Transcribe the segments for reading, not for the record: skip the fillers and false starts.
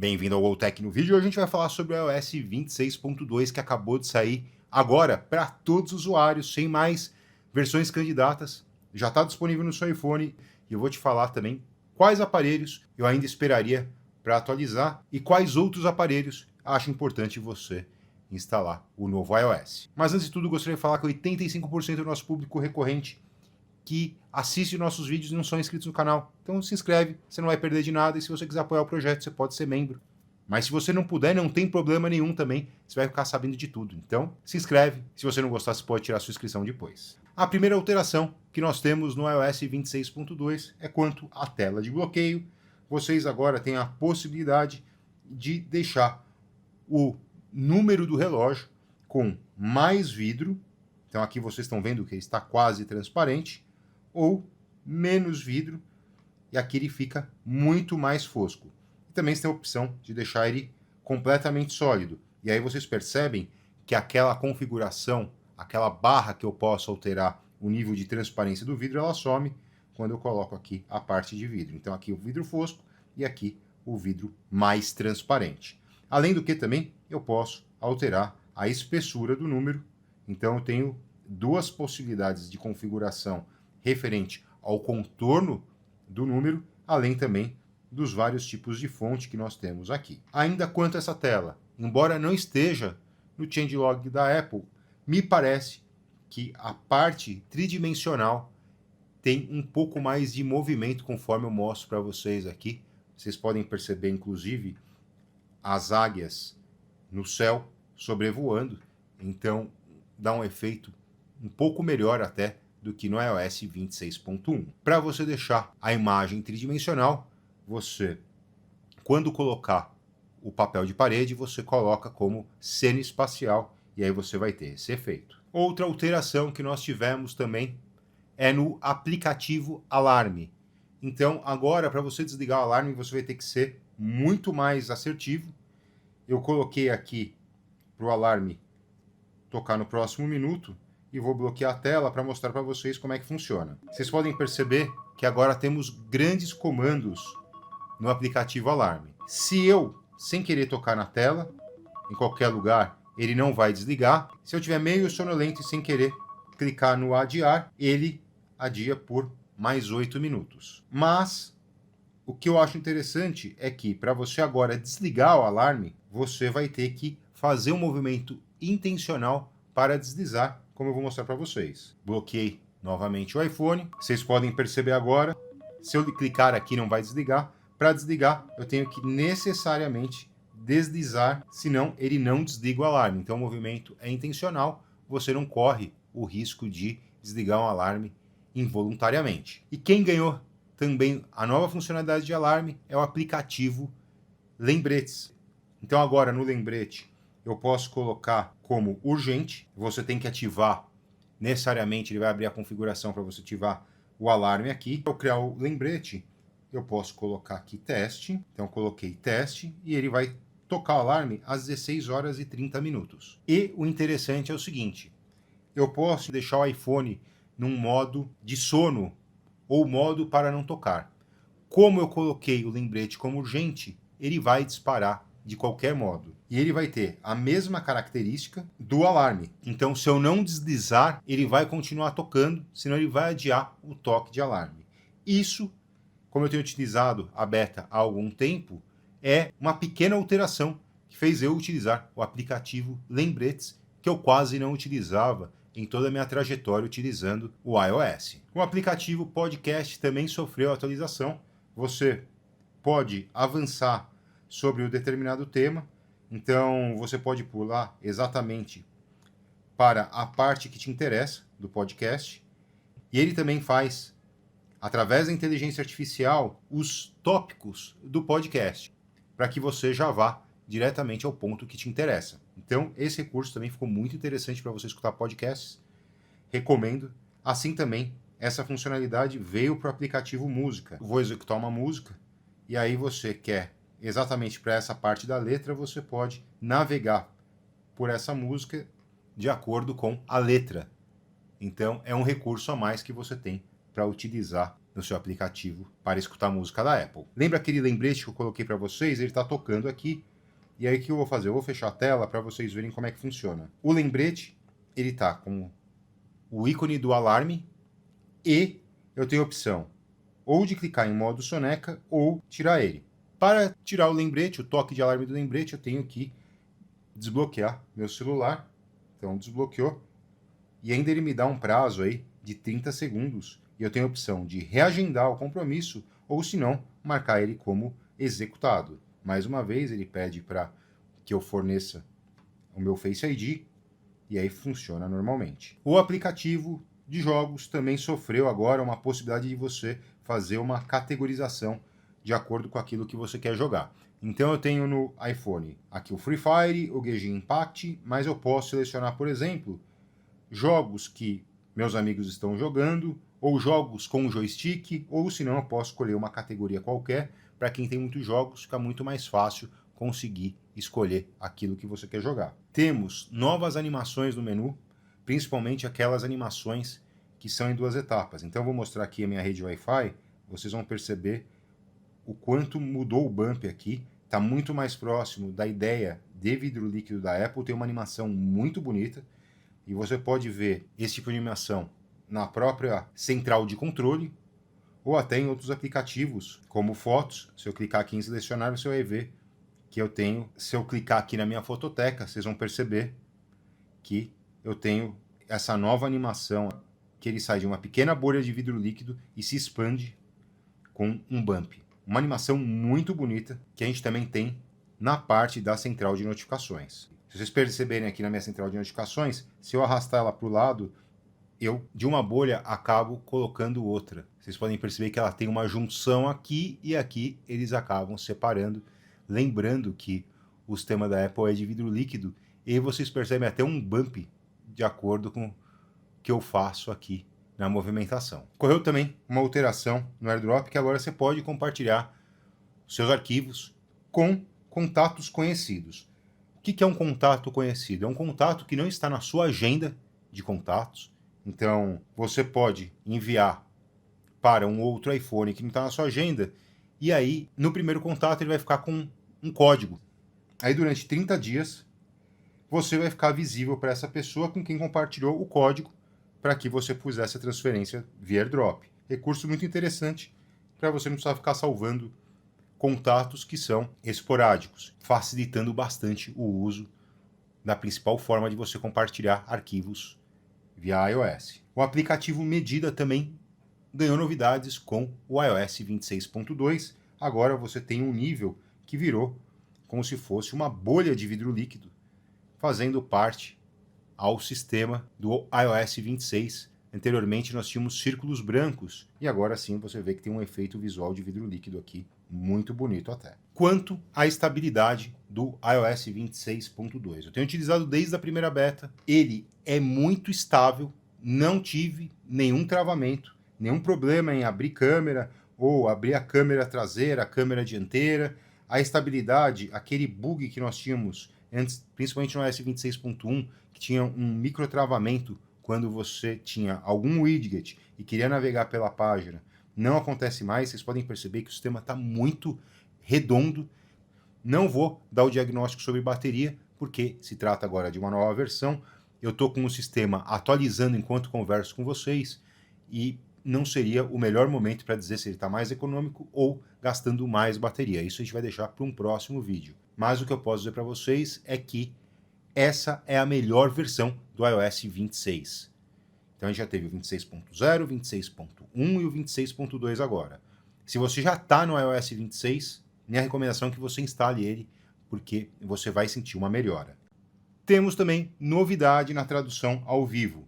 Bem-vindo ao GoTech. No vídeo hoje a gente vai falar sobre o iOS 26.2 que acabou de sair agora para todos os usuários, sem mais versões candidatas. Já está disponível no seu iPhone e eu vou te falar também quais aparelhos eu ainda esperaria para atualizar e quais outros aparelhos acho importante você instalar o novo iOS. Mas antes de tudo, gostaria de falar que 85% do nosso público recorrente que assiste nossos vídeos não são inscritos no canal. Então se inscreve, você não vai perder de nada, e se você quiser apoiar o projeto, você pode ser membro. Mas se você não puder, não tem problema nenhum também, você vai ficar sabendo de tudo. Então se inscreve, se você não gostar, você pode tirar sua inscrição depois. A primeira alteração que nós temos no iOS 26.2 é quanto à tela de bloqueio. Vocês agora têm a possibilidade de deixar o número do relógio com mais vidro. Então aqui vocês estão vendo que ele está quase transparente, ou menos vidro, e aqui ele fica muito mais fosco. E também você tem a opção de deixar ele completamente sólido. E aí vocês percebem que aquela configuração, aquela barra que eu posso alterar o nível de transparência do vidro, ela some quando eu coloco aqui a parte de vidro. Então aqui o vidro fosco e aqui o vidro mais transparente. Além do que também eu posso alterar a espessura do número. Então eu tenho duas possibilidades de configuração referente ao contorno do número, além também dos vários tipos de fonte que nós temos aqui. Ainda quanto a essa tela, embora não esteja no changelog da Apple, me parece que a parte tridimensional tem um pouco mais de movimento, conforme eu mostro para vocês aqui. Vocês podem perceber, inclusive, as águias no céu sobrevoando, então dá um efeito um pouco melhor até do que no iOS 26.1. Para você deixar a imagem tridimensional, você, quando colocar o papel de parede, você coloca como cena espacial e aí você vai ter esse efeito. Outra alteração que nós tivemos também é no aplicativo Alarme. Então agora, para você desligar o alarme, você vai ter que ser muito mais assertivo. Eu coloquei aqui para o alarme tocar no próximo minuto e vou bloquear a tela para mostrar para vocês como é que funciona. Vocês podem perceber que agora temos grandes comandos no aplicativo Alarme. Se eu, sem querer tocar na tela, em qualquer lugar, ele não vai desligar. Se eu tiver meio sonolento e sem querer clicar no adiar, ele adia por mais 8 minutos. Mas o que eu acho interessante é que para você agora desligar o alarme, você vai ter que fazer um movimento intencional para deslizar, como eu vou mostrar para vocês. Bloqueei novamente o iPhone. Vocês podem perceber agora, se eu clicar aqui não vai desligar. Para desligar, eu tenho que necessariamente deslizar, senão ele não desliga o alarme. Então o movimento é intencional, você não corre o risco de desligar um alarme involuntariamente. E quem ganhou também a nova funcionalidade de alarme é o aplicativo Lembretes. Então agora no lembrete eu posso colocar como urgente, você tem que ativar necessariamente, ele vai abrir a configuração para você ativar o alarme aqui. Para eu criar o lembrete, eu posso colocar aqui teste, então coloquei teste e ele vai tocar o alarme às 16 horas e 30 minutos. E o interessante é o seguinte, eu posso deixar o iPhone num modo de sono ou modo para não tocar. Como eu coloquei o lembrete como urgente, ele vai disparar de qualquer modo. E ele vai ter a mesma característica do alarme. Então, se eu não deslizar, ele vai continuar tocando, senão ele vai adiar o toque de alarme. Isso, como eu tenho utilizado a beta há algum tempo, é uma pequena alteração que fez eu utilizar o aplicativo Lembretes, que eu quase não utilizava em toda a minha trajetória utilizando o iOS. O aplicativo Podcast também sofreu atualização. Você pode avançar sobre um determinado tema, então você pode pular exatamente para a parte que te interessa do podcast, e ele também faz, através da inteligência artificial, os tópicos do podcast, para que você já vá diretamente ao ponto que te interessa. Então esse recurso também ficou muito interessante para você escutar podcasts, recomendo. Assim também, essa funcionalidade veio para o aplicativo Música. Vou executar uma música, e aí você quer exatamente para essa parte da letra, você pode navegar por essa música de acordo com a letra. Então, é um recurso a mais que você tem para utilizar no seu aplicativo para escutar música da Apple. Lembra aquele lembrete que eu coloquei para vocês? Ele está tocando aqui. E aí o que eu vou fazer? Eu vou fechar a tela para vocês verem como é que funciona. O lembrete, ele tá com o ícone do alarme e eu tenho a opção ou de clicar em modo soneca ou tirar ele. Para tirar o lembrete, o toque de alarme do lembrete, eu tenho que desbloquear meu celular. Então desbloqueou. E ainda ele me dá um prazo aí de 30 segundos. E eu tenho a opção de reagendar o compromisso ou, se não, marcar ele como executado. Mais uma vez, ele pede para que eu forneça o meu Face ID e aí funciona normalmente. O aplicativo de jogos também sofreu agora uma possibilidade de você fazer uma categorização de acordo com aquilo que você quer jogar. Então eu tenho no iPhone aqui o Free Fire, o Genshin Impact, mas eu posso selecionar, por exemplo, jogos que meus amigos estão jogando, ou jogos com joystick, ou se não eu posso escolher uma categoria qualquer. Para quem tem muitos jogos, fica muito mais fácil conseguir escolher aquilo que você quer jogar. Temos novas animações no menu, principalmente aquelas animações que são em 2 etapas. Então eu vou mostrar aqui a minha rede Wi-Fi, vocês vão perceber o quanto mudou o bump aqui. Está muito mais próximo da ideia de vidro líquido da Apple, tem uma animação muito bonita, e você pode ver esse tipo de animação na própria central de controle, ou até em outros aplicativos, como Fotos. Se eu clicar aqui em selecionar, você vai ver que eu tenho, se eu clicar aqui na minha fototeca, vocês vão perceber que eu tenho essa nova animação, que ele sai de uma pequena bolha de vidro líquido e se expande com um bump. Uma animação muito bonita, que a gente também tem na parte da central de notificações. Se vocês perceberem aqui na minha central de notificações, se eu arrastar ela para o lado, eu, de uma bolha, acabo colocando outra. Vocês podem perceber que ela tem uma junção aqui e aqui eles acabam separando. Lembrando que o sistema da Apple é de vidro líquido e vocês percebem até um bump de acordo com o que eu faço aqui na movimentação. Ocorreu também uma alteração no AirDrop, que agora você pode compartilhar seus arquivos com contatos conhecidos. O que é um contato conhecido? É um contato que não está na sua agenda de contatos. Então, você pode enviar para um outro iPhone que não está na sua agenda, e aí, no primeiro contato, ele vai ficar com um código. Aí, durante 30 dias, você vai ficar visível para essa pessoa com quem compartilhou o código para que você fizesse a transferência via AirDrop. Recurso muito interessante para você não precisar ficar salvando contatos que são esporádicos, facilitando bastante o uso da principal forma de você compartilhar arquivos via iOS. O aplicativo Medida também ganhou novidades com o iOS 26.2. Agora você tem um nível que virou como se fosse uma bolha de vidro líquido, fazendo parte ao sistema do iOS 26. Anteriormente nós tínhamos círculos brancos e agora sim você vê que tem um efeito visual de vidro líquido aqui, muito bonito até. Quanto à estabilidade do iOS 26.2, eu tenho utilizado desde a primeira beta, ele é muito estável, não tive nenhum travamento, nenhum problema em abrir câmera ou abrir a câmera traseira, a câmera dianteira. A estabilidade, aquele bug que nós tínhamos antes, principalmente no iOS 26.1, que tinha um micro travamento quando você tinha algum widget e queria navegar pela página, não acontece mais. Vocês podem perceber que o sistema está muito redondo. Não vou dar o diagnóstico sobre bateria, porque se trata agora de uma nova versão. Eu estou com o sistema atualizando enquanto converso com vocês e não seria o melhor momento para dizer se ele está mais econômico ou gastando mais bateria. Isso a gente vai deixar para um próximo vídeo. Mas o que eu posso dizer para vocês é que essa é a melhor versão do iOS 26. Então a gente já teve o 26.0, o 26.1 e o 26.2 agora. Se você já está no iOS 26, minha recomendação é que você instale ele, porque você vai sentir uma melhora. Temos também novidade na tradução ao vivo.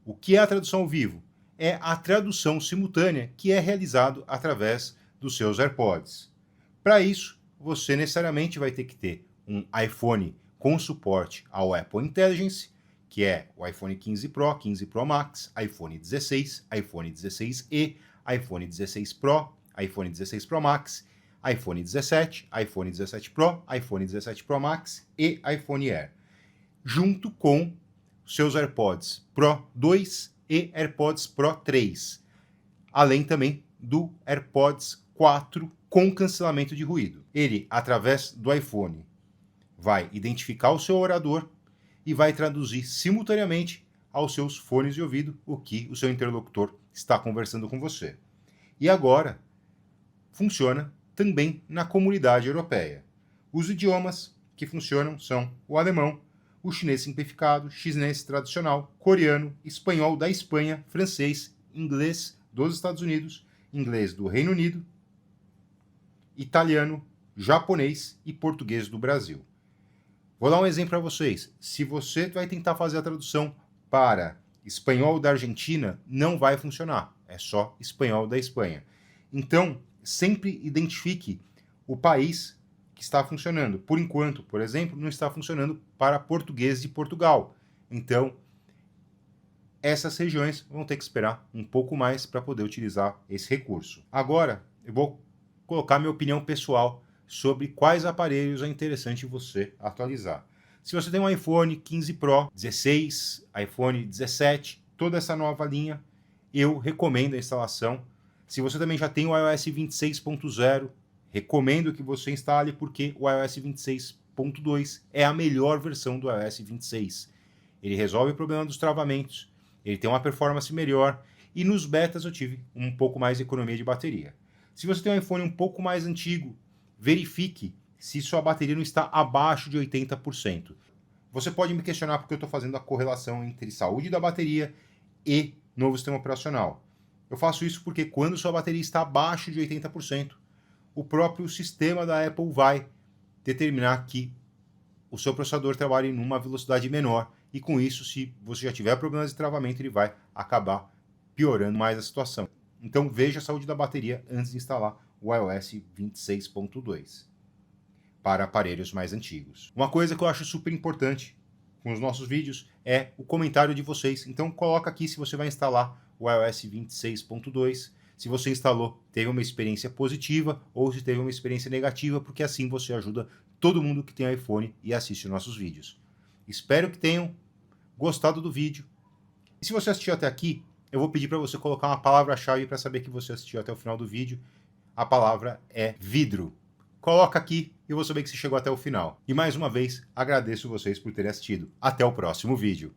O que é a tradução ao vivo? É a tradução simultânea que é realizado através dos seus AirPods. Para isso, você necessariamente vai ter que ter um iPhone com suporte ao Apple Intelligence, que é o iPhone 15 Pro, 15 Pro Max, iPhone 16, iPhone 16e, iPhone 16 Pro, iPhone 16 Pro Max, iPhone 17, iPhone 17 Pro, iPhone 17 Pro Max e iPhone Air, junto com seus AirPods Pro 2 e AirPods Pro 3, além também do AirPods 4 com cancelamento de ruído. Ele, através do iPhone, vai identificar o seu orador e vai traduzir simultaneamente aos seus fones de ouvido o que o seu interlocutor está conversando com você. E agora funciona também na comunidade europeia. Os idiomas que funcionam são o alemão, o chinês simplificado, chinês tradicional, coreano, espanhol da Espanha, francês, inglês dos Estados Unidos, inglês do Reino Unido, italiano, japonês e português do Brasil. Vou dar um exemplo para vocês. Se você vai tentar fazer a tradução para espanhol da Argentina, não vai funcionar. É só espanhol da Espanha. Então, sempre identifique o país que está funcionando. Por enquanto, por exemplo, não está funcionando para português de Portugal. Então, essas regiões vão ter que esperar um pouco mais para poder utilizar esse recurso. Agora, eu vou colocar minha opinião pessoal sobre quais aparelhos é interessante você atualizar. Se você tem um iPhone 15 Pro, 16, iPhone 17, toda essa nova linha, eu recomendo a instalação. Se você também já tem o iOS 26.0, recomendo que você instale, porque o iOS 26.2 é a melhor versão do iOS 26. Ele resolve o problema dos travamentos, ele tem uma performance melhor, e nos betas eu tive um pouco mais de economia de bateria. Se você tem um iPhone um pouco mais antigo, verifique se sua bateria não está abaixo de 80%. Você pode me questionar porque eu estou fazendo a correlação entre saúde da bateria e novo sistema operacional. Eu faço isso porque quando sua bateria está abaixo de 80%, o próprio sistema da Apple vai determinar que o seu processador trabalhe em uma velocidade menor, e com isso, se você já tiver problemas de travamento, ele vai acabar piorando mais a situação. Então veja a saúde da bateria antes de instalar o iOS 26.2 para aparelhos mais antigos. Uma coisa que eu acho super importante com os nossos vídeos é o comentário de vocês. Então coloca aqui se você vai instalar o iOS 26.2, se você instalou, teve uma experiência positiva ou se teve uma experiência negativa, porque assim você ajuda todo mundo que tem iPhone e assiste nossos vídeos. Espero que tenham gostado do vídeo. E se você assistiu até aqui, eu vou pedir para você colocar uma palavra-chave para saber que você assistiu até o final do vídeo. A palavra é vidro. Coloca aqui e eu vou saber que você chegou até o final. E mais uma vez, agradeço vocês por terem assistido. Até o próximo vídeo.